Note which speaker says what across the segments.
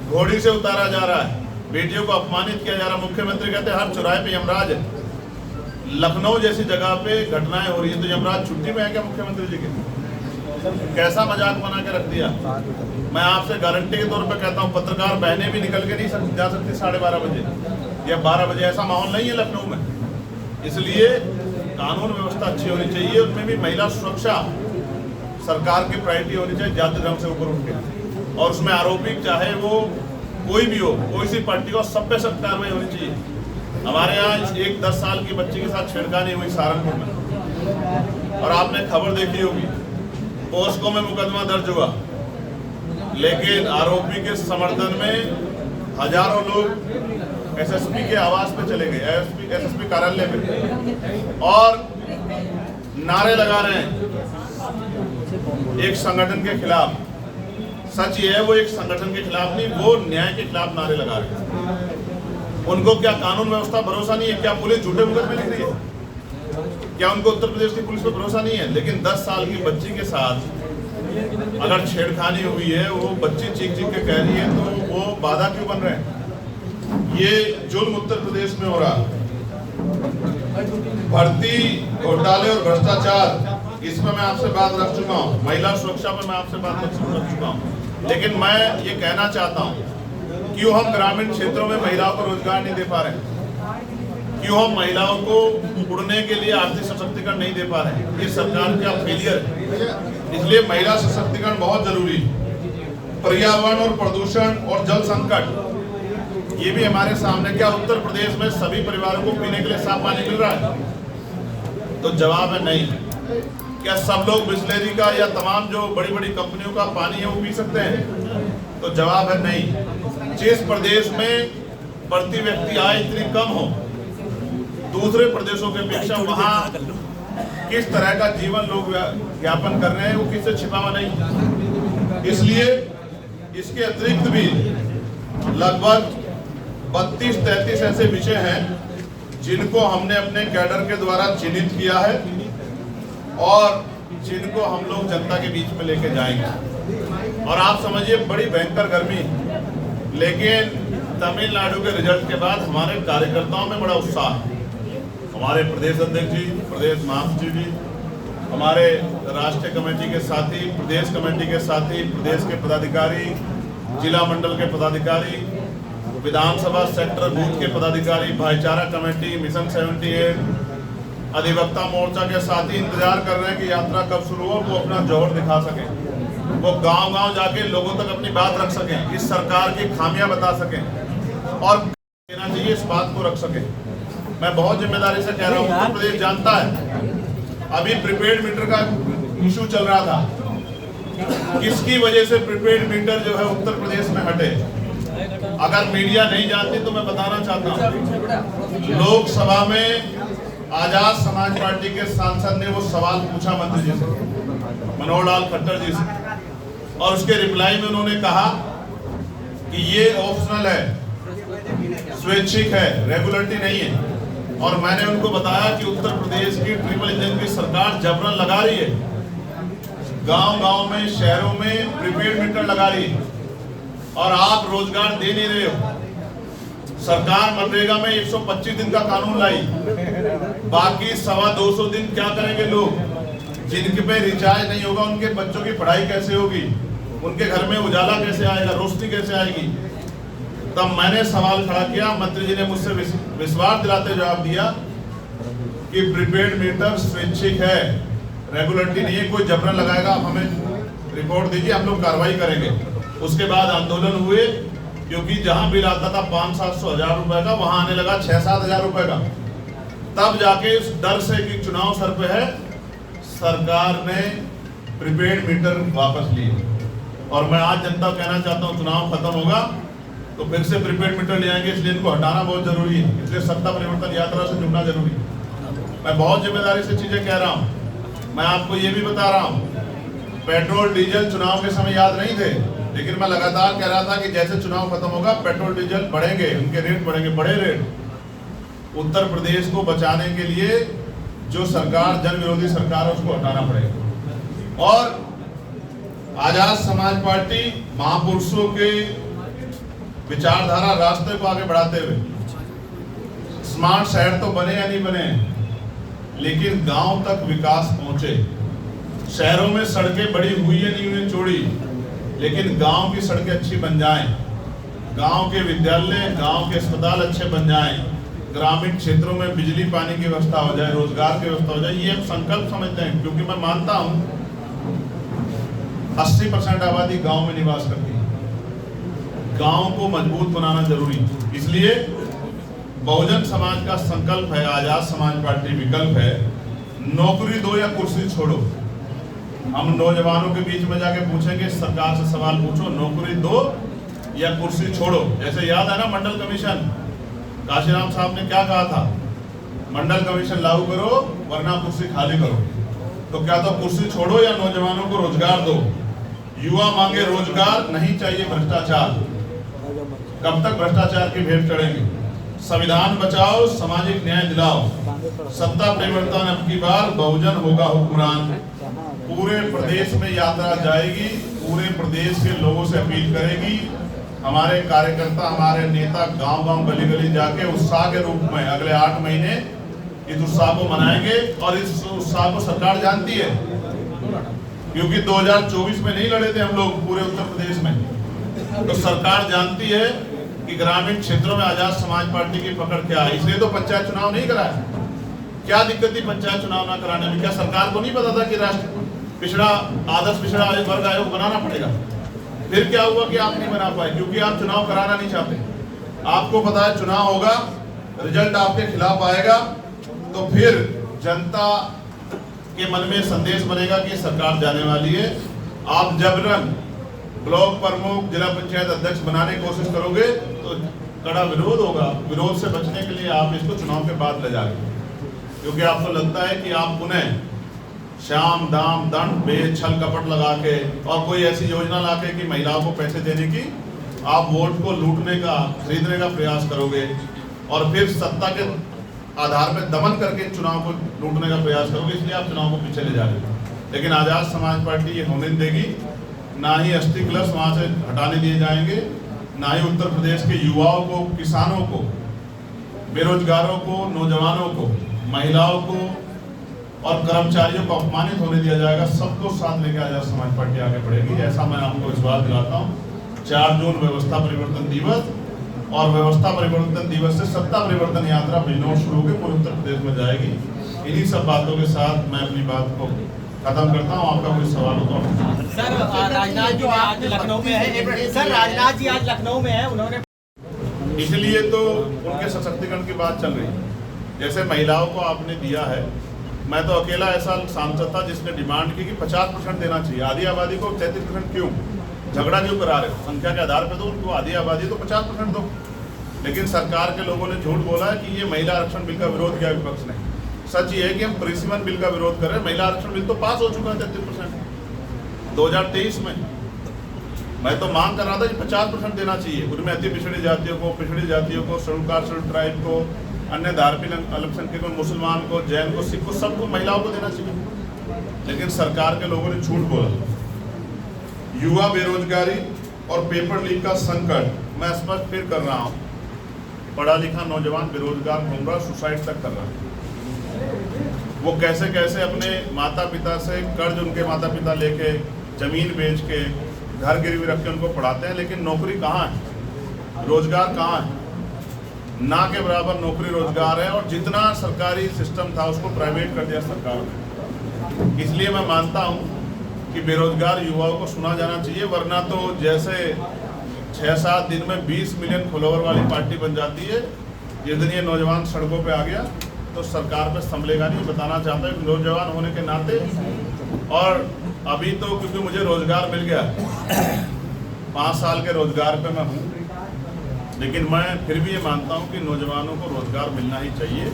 Speaker 1: घोड़ी से उतारा जा रहा है, बेटियों को अपमानित किया जा रहा है। मुख्यमंत्री कहते हैं हर चौराहे पे यमराज है। लखनऊ जैसी जगह पे घटनाएं हो रही है तो यमराज छुट्टी में है क्या मुख्यमंत्री जी के? कैसा मजाक बना के रख दिया। मैं आपसे गारंटी के तौर पे कहता हूँ, पत्रकार बहनें भी निकल के नहीं जा सकती 12:30 बजे या 12 बजे, ऐसा माहौल नहीं है लखनऊ में। इसलिए कानून व्यवस्था अच्छी होनी चाहिए, उसमें भी महिला सुरक्षा सरकार की प्रायोरिटी होनी चाहिए, जाति धर्म से ऊपर उठ के। और उसमें आरोपी चाहे वो कोई भी हो, कोई सी पार्टी को, सब पे सख्त कार्रवाई होनी चाहिए। हमारे यहाँ एक 10 साल की बच्ची के साथ छेड़खानी हुई सहारनपुर में, और आपने खबर देखी होगी, पोस्को में मुकदमा दर्ज हुआ, लेकिन आरोपी के समर्थन में हजारों लोग एसएसपी के आवास पे चले गए, एसएसपी कार्यालय पे, और नारे लगा रहे हैं एक संगठन के खिलाफ। सच ये है, वो एक संगठन के खिलाफ नहीं, वो न्याय के खिलाफ नारे लगा रहे हैं। उनको क्या कानून व्यवस्था भरोसा नहीं है? क्या पुलिस झूठे मुकदमे लिख रही है? क्या उनको उत्तर प्रदेश की पुलिस पर भरोसा नहीं है? लेकिन 10 साल की बच्ची के साथ अगर छेड़खानी हुई है, वो बच्ची चीख चीख के कह रही है, तो वो बाधा क्यों बन रहे हैं? ये जुल्म उत्तर प्रदेश में हो रहा। भर्ती घोटाले और भ्रष्टाचार, इसमें मैं आपसे बात रख चुका हूँ। महिला सुरक्षा पर मैं आपसे बात रख चुका हूँ। लेकिन मैं ये कहना चाहता हूँ, क्यों हम ग्रामीण क्षेत्रों में महिलाओं को रोजगार नहीं दे पा रहे हैं? क्यों हम महिलाओं को उड़ने के लिए आर्थिक सशक्तिकरण नहीं दे पा रहे हैं? ये सरकार का फेलियर है। इसलिए महिला सशक्तिकरण बहुत जरूरी है। पर्यावरण और प्रदूषण और जल संकट, ये भी हमारे सामने। क्या उत्तर प्रदेश में सभी परिवारों को पीने के लिए साफ पानी मिल रहा है? तो जवाब है नहीं। क्या सब लोग बिस्लेरी का या तमाम जो बड़ी बड़ी कंपनियों का पानी है वो पी सकते हैं? तो जवाब है नहीं। जिस प्रदेश में प्रति व्यक्ति आय इतनी कम हो, दूसरे प्रदेशों के अपेक्षा वहाँ किस तरह का जीवन लोग यापन कर रहे हैं, वो किससे छिपा हुआ नहीं। इसलिए इसके अतिरिक्त भी लगभग 32-33 ऐसे विषय हैं जिनको हमने अपने कैडर के द्वारा चिन्हित किया है और जिनको हम लोग जनता के बीच में लेके जाएंगे। और आप समझिए, बड़ी भयंकर गर्मी, लेकिन तमिलनाडु के रिजल्ट के बाद हमारे कार्यकर्ताओं में बड़ा उत्साह है। हमारे प्रदेश अध्यक्ष जी, प्रदेश महासचिव जी, हमारे राष्ट्रीय कमेटी के साथी, प्रदेश कमेटी के साथी, प्रदेश के पदाधिकारी, जिला मंडल के पदाधिकारी, विधानसभा सेक्टर बूथ के पदाधिकारी, भाईचारा कमेटी, मिशन 78, अधिवक्ता मोर्चा के साथी इंतजार कर रहे हैं कि यात्रा कब शुरू हो, वो अपना जोहर दिखा सकें, वो गांव-गांव जाके लोगों तक अपनी बात रख सकें, इस सरकार की खामियां बता सकें और देना चाहिए इस बात को रख सकें। मैं बहुत जिम्मेदारी से कह रहा हूँ, उत्तर प्रदेश जानता है, अभी प्रीपेड मीटर का इशू चल रहा था। किसकी वजह से प्रीपेड मीटर जो है उत्तर प्रदेश में हटे? अगर मीडिया नहीं जानती तो मैं बताना चाहता हूँ, लोकसभा में आजाद समाज पार्टी के सांसद ने वो सवाल पूछा मंत्री जी से, मनोहर लाल खट्टर जी से, और उसके रिप्लाई में उन्होंने कहा कि ये ऑप्शनल है, स्वैच्छिक है, रेगुलेटरी नहीं है। और मैंने उनको बताया कि उत्तर प्रदेश की ट्रिपल इंजन की सरकार जबरन लगा रही है, गांव-गांव में, शहरों में प्रीपेड मीटर लगा रही है और आप रोजगार दे नहीं रहे हो। सरकार मनरेगा में 125 दिन का कानून लाई, बाकी 225 दिन क्या करेंगे लोग? जिनके पे रिचार्ज नहीं होगा, उनके बच्चों की पढ़ाई कैसे होगी? उनके घर में उजाला कैसे आएगा, रोशनी कैसे आएगी? तब मैंने सवाल खड़ा किया, मंत्री जी ने मुझसे विश्वास दिलाते जवाब दिया कि प्रीपेड मीटर स्वैच्छिक है, रेगुलेटरी नहीं है, कोई जबरन लगाएगा, आप हमें रिपोर्ट दीजिए, हम लोग कार्रवाई करेंगे। उसके बाद आंदोलन हुए, क्योंकि जहां बिल आता था 500-700 हजार रुपए का, वहां आने लगा 6-7 हजार रुपए का। तब जाके इस डर से कि चुनाव सर पे है, सरकार ने प्रीपेड मीटर वापस लिए। और मैं आज जनता को कहना चाहता हूं, चुनाव खत्म होगा तो फिर से प्रीपेड मीटर ले आएंगे, इसलिए इनको हटाना बहुत जरूरी है। इसलिए सत्ता परिवर्तन यात्रा से जुड़ना जरूरी है। मैं बहुत जिम्मेदारी से चीजें कह रहा हूँ। मैं आपको ये भी बता रहा हूँ, पेट्रोल डीजल चुनाव के समय याद नहीं थे, लेकिन मैं लगातार कह रहा था कि जैसे चुनाव खत्म होगा पेट्रोल डीजल बढ़ेंगे, उनके रेट बढ़ेंगे, बड़े रेट। उत्तर प्रदेश को बचाने के लिए जो सरकार जन विरोधी सरकार है उसको हटाना पड़ेगा। और आजाद समाज पार्टी महापुरुषों के विचारधारा रास्ते को आगे बढ़ाते हुए स्मार्ट शहर तो बने या नहीं बने, लेकिन गांव तक विकास पहुंचे। शहरों में सड़कें बड़ी हुई या नहीं हुई चौड़ी, लेकिन गांव की सड़कें अच्छी बन जाएं, गांव के विद्यालय, गांव के अस्पताल अच्छे बन जाएं, ग्रामीण क्षेत्रों में बिजली पानी की व्यवस्था हो जाए, रोजगार की व्यवस्था हो जाए। ये हम संकल्प समझते हैं, क्योंकि मैं मानता हूं 80% आबादी गांव में निवास करती है। गांव को मजबूत बनाना जरूरी, इसलिए बहुजन समाज का संकल्प है, आजाद समाज पार्टी विकल्प है, नौकरी दो या कुर्सी छोड़ो। हम नौजवानों के बीच में जाके पूछेंगे, सरकार से सवाल पूछो, नौकरी दो या कुर्सी छोड़ो। जैसे याद है ना मंडल कमीशन, काशीराम साहब ने क्या कहा था, मंडल कमीशन लागू करो वरना कुर्सी खाली करो। तो क्या तो कुर्सी छोड़ो या नौजवानों को रोजगार दो। युवा मांगे रोजगार, नहीं चाहिए भ्रष्टाचार। कब तक भ्रष्टाचार की भेंट चढ़ेंगे? संविधान बचाओ, सामाजिक न्याय दिलाओ, सत्ता परिवर्तन अब की बार बहुजन होगा हुक्मरान। पूरे प्रदेश में यात्रा जाएगी, पूरे प्रदेश के लोगों से अपील करेगी। हमारे कार्यकर्ता, हमारे नेता गांव-गांव, गली-गली जाके उत्साह के रूप में अगले 8 महीने इस उत्साह को मनाएंगे। और इस उत्साह को सरकार जानती है, क्योंकि 2024 में नहीं लड़े थे हम लोग पूरे उत्तर प्रदेश में। तो सरकार जानती है कि ग्रामीण क्षेत्रों में आजाद समाज पार्टी की पकड़ क्या है, इसलिए तो पंचायत चुनाव नहीं कराया। क्या दिक्कत थी पंचायत चुनाव ना कराने में? क्या सरकार को नहीं पता था कि राष्ट्र पिछड़ा आदर्श पिछड़ा वर्ग आयोग बनाना पड़ेगा? फिर क्या हुआ कि आप नहीं बना पाए? क्योंकि आप चुनाव कराना नहीं चाहते। आपको पता है चुनाव होगा, रिजल्ट आपके खिलाफ आएगा, तो फिर जनता के मन में संदेश बनेगा कि सरकार जाने वाली है। आप जबरन ब्लॉक प्रमुख, जिला पंचायत अध्यक्ष बनाने की कोशिश करोगे तो कड़ा विरोध होगा। विरोध से बचने के लिए आप इसको चुनाव के बाद ले जाएंगे, क्योंकि आपको लगता है कि आप पुनः शाम दाम दंड बेच छल कपट लगा के और कोई ऐसी योजना लाके कि महिलाओं को पैसे देने की, आप वोट को लूटने का, खरीदने का प्रयास करोगे और फिर सत्ता के आधार पर दमन करके चुनाव को लूटने का प्रयास करोगे। इसलिए आप चुनाव को पीछे ले जा रहे हो। लेकिन आजाद समाज पार्टी ये होने देगी, ना ही अस्थि कलश वहाँ से हटाने दिए जाएंगे, ना ही उत्तर प्रदेश के युवाओं को, किसानों को, बेरोजगारों को, नौजवानों को, महिलाओं को और कर्मचारियों को अपमानित होने दिया जाएगा। सबको साथ लेकर आजाद समाज पार्टी आगे बढ़ेगी, ऐसा मैं आपको विश्वास दिलाता हूँ। 4 जून व्यवस्था परिवर्तन दिवस, और व्यवस्था परिवर्तन दिवस से सत्ता परिवर्तन यात्रा बिजनौर शुरू होकर पूरे उत्तर प्रदेश में जाएगी। इन्हीं सब बातों के साथ मैं अपनी बात को खत्म करता हूँ। आपका कोई सवाल हो तो?
Speaker 2: सर, राजनाथ जी आज लखनऊ में है। सर, राजनाथ जी आज लखनऊ में है, उन्होंने
Speaker 1: इसलिए तो उनके सशक्तिकरण की बात चल रही है। जैसे महिलाओं को आपने दिया है, मैं तो अकेला ऐसा सांसद था जिसने डिमांड की कि 50% देना चाहिए। आधी आबादी को 33% क्यों? झगड़ा क्यों करा रहे हो? संख्या के आधार पर तो उनको आधी आबादी तो 50% दो। लेकिन सरकार के लोगों ने झूठ बोला है कि ये महिला आरक्षण बिल का विरोध किया विपक्ष ने। सच ये है कि हम परिसीमन बिल का विरोध कर रहे हैं। महिला आरक्षण बिल तो पास हो चुका है 33% 2023 में। मैं तो मांग कर रहा था कि 50% देना चाहिए। उनमें अति पिछड़ी जातियों को, पिछड़ी जातियों को, शेड्यूल कास्ट, शेड्यूल ट्राइब को, अन्य धार्मिक अल्पसंख्यक को, मुसलमान को, जैन को, सिख को, सबको, महिलाओं को देना चाहिए। लेकिन सरकार के लोगों ने झूठ बोला। युवा बेरोजगारी और पेपर लीक का संकट मैं स्पष्ट फिर कर रहा हूँ। पढ़ा लिखा नौजवान बेरोजगार घूम रहा, सुसाइड तक कर रहा है। वो कैसे कैसे अपने माता पिता से कर्ज, उनके माता पिता लेके, जमीन बेच के, घर गिरवी रख के उनको पढ़ाते हैं। लेकिन नौकरी कहाँ है? रोजगार कहाँ है? ना के बराबर नौकरी रोजगार है। और जितना सरकारी सिस्टम था उसको प्राइवेट कर दिया सरकार ने। इसलिए मैं मानता हूँ कि बेरोजगार युवाओं को सुना जाना चाहिए, वरना तो जैसे 6-7 दिन में 20 मिलियन फॉलोवर वाली पार्टी बन जाती है, जिस दिन ये नौजवान सड़कों पे आ गया तो सरकार पे संभलेगा नहीं। बताना चाहता हूँ नौजवान होने के नाते, और अभी तो क्योंकि मुझे रोजगार मिल गया, 5 साल के रोजगार पे मैं हूँ, लेकिन मैं फिर भी ये मानता हूँ कि नौजवानों को रोजगार मिलना ही चाहिए।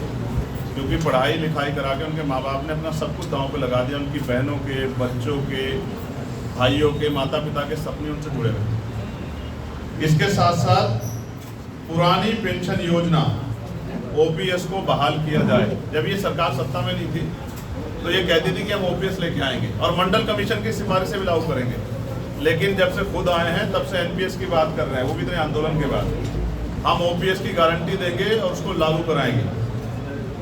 Speaker 1: क्योंकि पढ़ाई लिखाई करा के उनके माँ बाप ने अपना सब कुछ दांव पे लगा दिया। उनकी बहनों के, बच्चों के, भाइयों के, माता पिता के सपने उनसे जुड़े रहे। इसके साथ साथ पुरानी पेंशन योजना ओपीएस को बहाल किया जाए। जब ये सरकार सत्ता में नहीं थी तो ये कहती थी कि हम ओपीएस लेके आएंगे और मंडल कमीशन की सिफारिशें भी लागू करेंगे। लेकिन जब से खुद आए हैं तब से एनपीएस की बात कर रहे हैं, वो भी तो आंदोलन के बाद। हम ओपीएस की गारंटी देंगे और उसको लागू कराएंगे।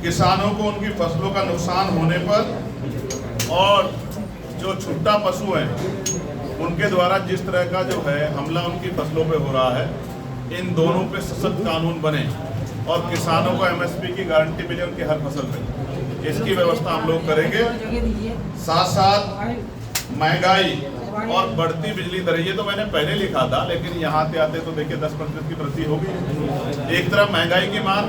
Speaker 1: किसानों को उनकी फसलों का नुकसान होने पर और जो छुट्टा पशु हैं उनके द्वारा जिस तरह का जो है हमला उनकी फसलों पे हो रहा है, इन दोनों पे सशक्त कानून बने और किसानों को एमएसपी की गारंटी मिले उनकी हर फसल पे, इसकी व्यवस्था हम लोग करेंगे। साथ साथ महंगाई और बढ़ती बिजली दरें, ये तो मैंने पहले लिखा था, लेकिन यहाँ से आते तो देखिए 10% की वृद्धि होगी। एक तरफ महंगाई की मार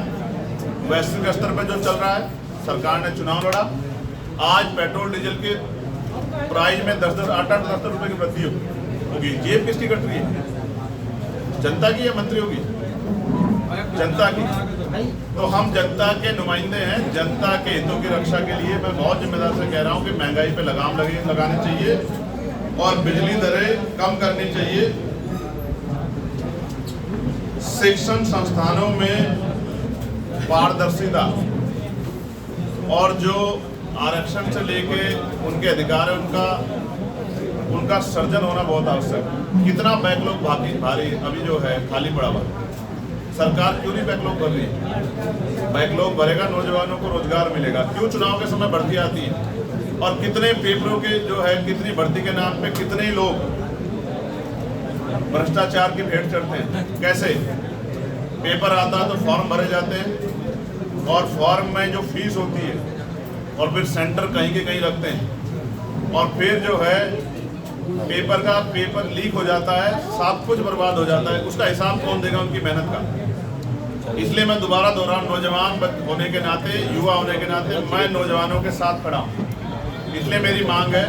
Speaker 1: वैश्विक स्तर पर जो चल रहा है, सरकार ने चुनाव लड़ा, आज पेट्रोल डीजल के प्राइस में 10-8 रुपए की वृद्धि होगी। जेब किसकी कट रही है? जनता की या मंत्रियों की? जनता की। तो हम जनता के नुमाइंदे हैं, जनता के हितों की रक्षा के लिए मैं बहुत जिम्मेदार से कह रहा हूं कि महंगाई पे लगाम लगानी चाहिए और बिजली दरें कम करनी चाहिए। शिक्षण संस्थानों में पारदर्शिता और जो आरक्षण से लेके उनके अधिकार है उनका सर्जन होना बहुत आवश्यक है। कितना बैकलॉग भारी अभी जो है खाली पड़ा हुआ, सरकार क्यों नहीं बैकलॉग कर रही है? बैकलॉग भरेगा, नौजवानों को रोजगार मिलेगा। क्यों चुनाव के समय भर्ती आती है और कितने पेपरों के जो है कितनी भर्ती के नाम पे कितने लोग भ्रष्टाचार की भेंट चढ़ते हैं? कैसे पेपर आता है तो फॉर्म भरे जाते हैं और फॉर्म में जो फीस होती है और फिर सेंटर कहीं के कहीं लगते हैं और फिर जो है पेपर लीक हो जाता है, सब कुछ बर्बाद हो जाता है। उसका हिसाब कौन देगा उनकी मेहनत का? इसलिए मैं दोबारा दोहराऊं, नौजवान होने के नाते, युवा होने के नाते मैं नौजवानों के साथ खड़ा हूं। इसलिए मेरी मांग है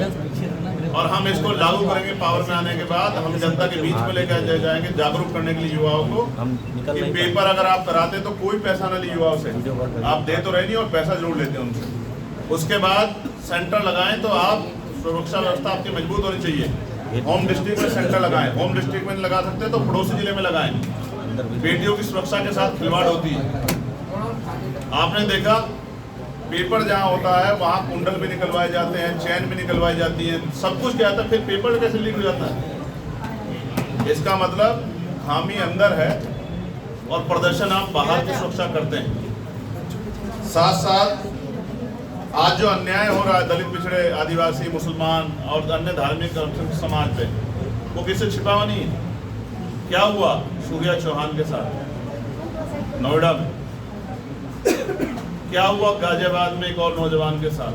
Speaker 1: और हम इसको लागू करेंगे। पावर में आने के बाद हम जनता के बीच में लेकर जाएंगे, जागरूक करने के लिए युवाओं को कि पेपर अगर आप कराते तो कोई पैसा न ले युवाओं से, आप दे तो रहे नहीं और पैसा जरूर लेते हैं उनसे। उसके बाद सेंटर लगाएं तो आप सुरक्षा व्यवस्था आपकी मजबूत होनी चाहिए। होम डिस्ट्रिक्ट में सेंटर लगाएं, होम डिस्ट्रिक्ट में लगा सकते हैं तो पड़ोसी जिले में लगाएं। बेटियों की सुरक्षा के साथ खिलवाड़ होती है। आपने देखा पेपर जहां होता है वहां कुंडल भी निकलवाए जाते हैं, चैन भी निकलवाई जाती है, सब कुछ क्या था, फिर पेपर कैसे लीक हो जाता है? इसका मतलब खामी अंदर है और प्रदर्शन आप बाहर की सुरक्षा करते हैं। साथ साथ आज जो अन्याय हो रहा है दलित, पिछड़े, आदिवासी, मुसलमान और अन्य धार्मिक समाज पे, वो किसी छिपा हुआ नहीं है। क्या हुआ सूर्या चौहान के साथ नोएडा में? क्या हुआ गाजियाबाद में एक और नौजवान के साथ?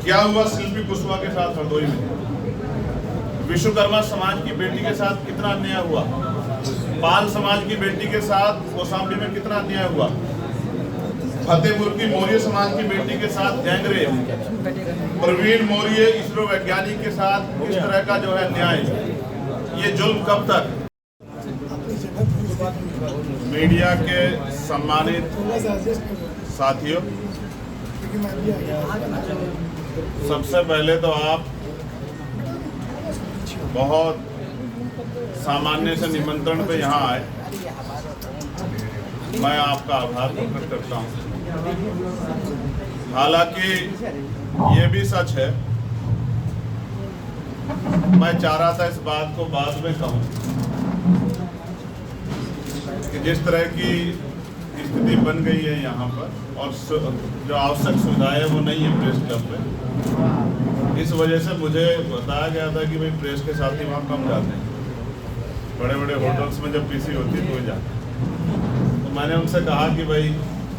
Speaker 1: क्या हुआ शिल्पी कुशवाहा के साथ हरदोई में? विश्वकर्मा समाज की बेटी के साथ कितना अन्याय हुआ? पाल समाज की बेटी के साथ कौशाम्बी में कितना अन्याय हुआ? फतेहपुर की मौर्य समाज की बेटी के साथ गैंगरेप, प्रवीण मौर्य इसरो वैज्ञानिक के साथ इस तरह का जो है अन्याय, ये जुल्म कब तक? मीडिया के सम्मानित साथियों, सबसे पहले तो आप बहुत सामान्य से निमंत्रण पे यहाँ आए, मैं आपका आभार प्रकट करता हूँ। हालांकि ये भी सच है, मैं चाह रहा था इस बात को बाद में कहूँ कि जिस तरह की स्थिति बन गई है यहाँ पर और जो आवश्यक सुविधाएं है वो नहीं है प्रेस क्लब में, इस वजह से मुझे बताया गया था कि भाई प्रेस के साथी वहाँ कम जाते हैं, बड़े बड़े होटल्स में जब पीसी होती है तो जाते हैं। तो मैंने उनसे कहा कि भाई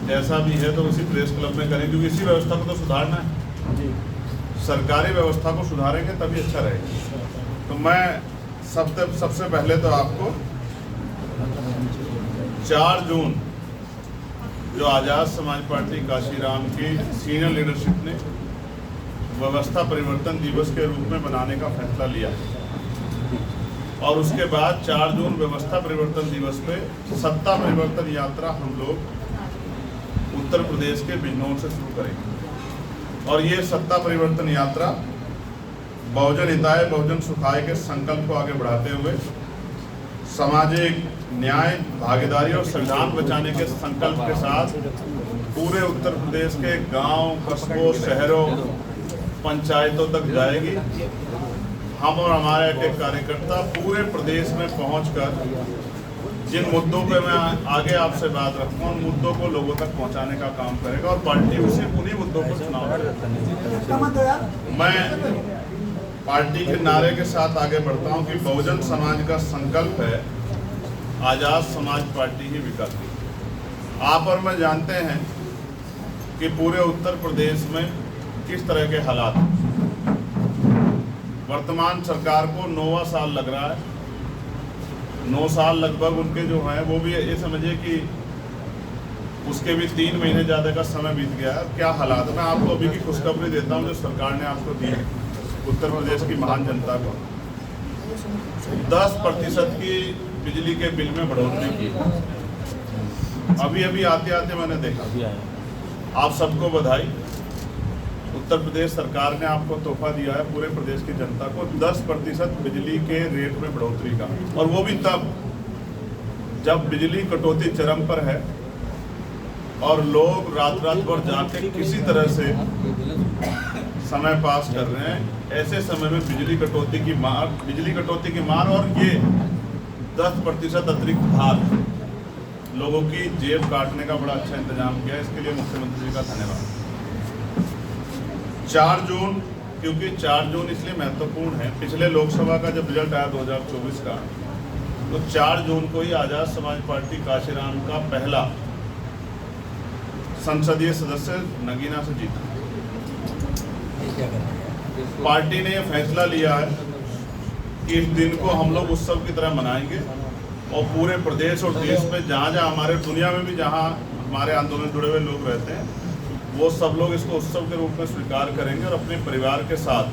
Speaker 1: जैसा भी है तो उसी प्रेस क्लब में करें, क्योंकि इसी व्यवस्था को तो सुधारना है। सरकारी व्यवस्था को सुधारेंगे तभी अच्छा रहेगा। तो मैं सबसे पहले तो आपको 4 जून जो आज़ाद समाज पार्टी काशीराम की सीनियर लीडरशिप ने व्यवस्था परिवर्तन दिवस के रूप में मनाने का फैसला लिया और उसके बाद 4 जून व्यवस्था परिवर्तन दिवस पे सत्ता परिवर्तन यात्रा हम लोग उत्तर प्रदेश के बिजनौर से शुरू करेंगे। और ये सत्ता परिवर्तन यात्रा बहुजन हिताय बहुजन सुखाय के संकल्प को आगे बढ़ाते हुए सामाजिक न्याय, भागीदारी और संविधान बचाने के संकल्प के साथ पूरे उत्तर प्रदेश के गांव, कस्बों, शहरों, पंचायतों तक जाएगी। हम और हमारे एक कार्यकर्ता पूरे प्रदेश में पहुंचकर जिन मुद्दों पे मैं आगे आपसे बात रखूंगा उन मुद्दों को लोगों तक पहुंचाने का काम करेगा और पार्टी उसे उन्हीं मुद्दों पर चुनाव लड़ेगी। मैं पार्टी के नारे के साथ आगे बढ़ता हूं कि बहुजन समाज का संकल्प है, आजाद समाज पार्टी ही विकल्प है। आप और मैं जानते हैं कि पूरे उत्तर प्रदेश में किस तरह के हालात हैं। वर्तमान सरकार को 9वां साल लग रहा है। 9 साल लगभग उनके जो हैं वो भी ये समझिए कि उसके भी 3 महीने ज़्यादा का समय बीत गया है। क्या हालात है, मैं आपको अभी की खुशखबरी देता हूँ जो सरकार ने आपको दी है उत्तर प्रदेश की महान जनता को। 10% की बिजली के बिल में बढ़ोतरी की। अभी अभी आते आते मैंने देखा। आप सबको बधाई। उत्तर प्रदेश सरकार ने आपको तोहफा दिया है पूरे प्रदेश की जनता को 10% बिजली के रेट में बढ़ोतरी का, और वो भी तब जब बिजली कटौती चरम पर है और लोग रात रात भर जाके किसी तरह से समय पास कर रहे हैं। ऐसे समय में बिजली कटौती की मार और ये 10% अतिरिक्त भार लोगों की जेब काटने का बड़ा अच्छा इंतजाम किया। इसके लिए मुख्यमंत्री जी का धन्यवाद। 4 जून, क्योंकि 4 जून इसलिए महत्वपूर्ण है, पिछले लोकसभा का जब रिजल्ट आया 2024 का, तो 4 जून को ही आजाद समाज पार्टी काशीराम का पहला संसदीय सदस्य नगीना से जीता। पार्टी ने यह फैसला लिया है कि इस दिन को हम लोग उत्सव की तरह मनाएंगे और पूरे प्रदेश और देश में जहाँ जहाँ हमारे दुनिया में भी जहाँ हमारे आंदोलन जुड़े हुए लोग रहते हैं वो सब लोग इसको उत्सव के रूप में स्वीकार करेंगे और अपने परिवार के साथ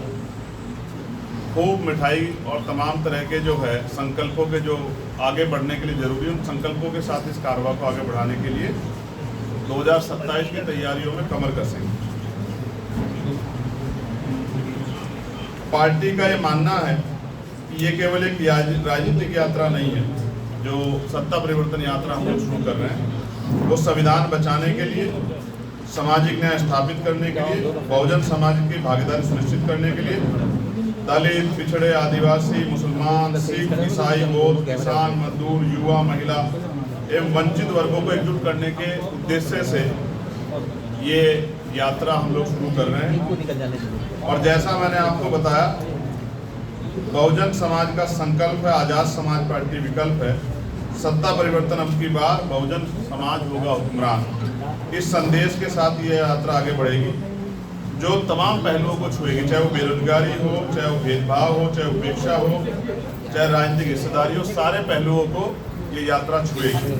Speaker 1: खूब मिठाई और तमाम तरह के जो है संकल्पों के जो आगे बढ़ने के लिए जरूरी उन संकल्पों के साथ इस कारवा को आगे बढ़ाने के लिए 2027 की तैयारियों में कमर कसेंगे। पार्टी का ये मानना है कि ये केवल एक राजनीतिक यात्रा नहीं है जो सत्ता परिवर्तन यात्रा हम लोग शुरू कर रहे हैं। वो संविधान बचाने के लिए, सामाजिक न्याय स्थापित करने के लिए, बहुजन समाज की भागीदारी सुनिश्चित करने के लिए, दलित, पिछड़े, आदिवासी, मुसलमान, सिख, ईसाई, बौद्ध, किसान, मजदूर, युवा, महिला एवं वंचित वर्गों को एकजुट करने के उद्देश्य से ये यात्रा हम लोग शुरू कर रहे हैं। और जैसा मैंने आपको बताया, बहुजन समाज का संकल्प है, आजाद समाज पार्टी विकल्प है। सत्ता परिवर्तन अब की बार बहुजन समाज होगा हुक्मरान। इस संदेश के साथ ये यात्रा आगे बढ़ेगी जो तमाम पहलुओं को छुएगी, चाहे वो बेरोजगारी हो, चाहे वो भेदभाव हो, चाहे उपेक्षा हो, चाहे राजनीतिक हिस्सेदारी हो, सारे पहलुओं को ये यात्रा छुएगी।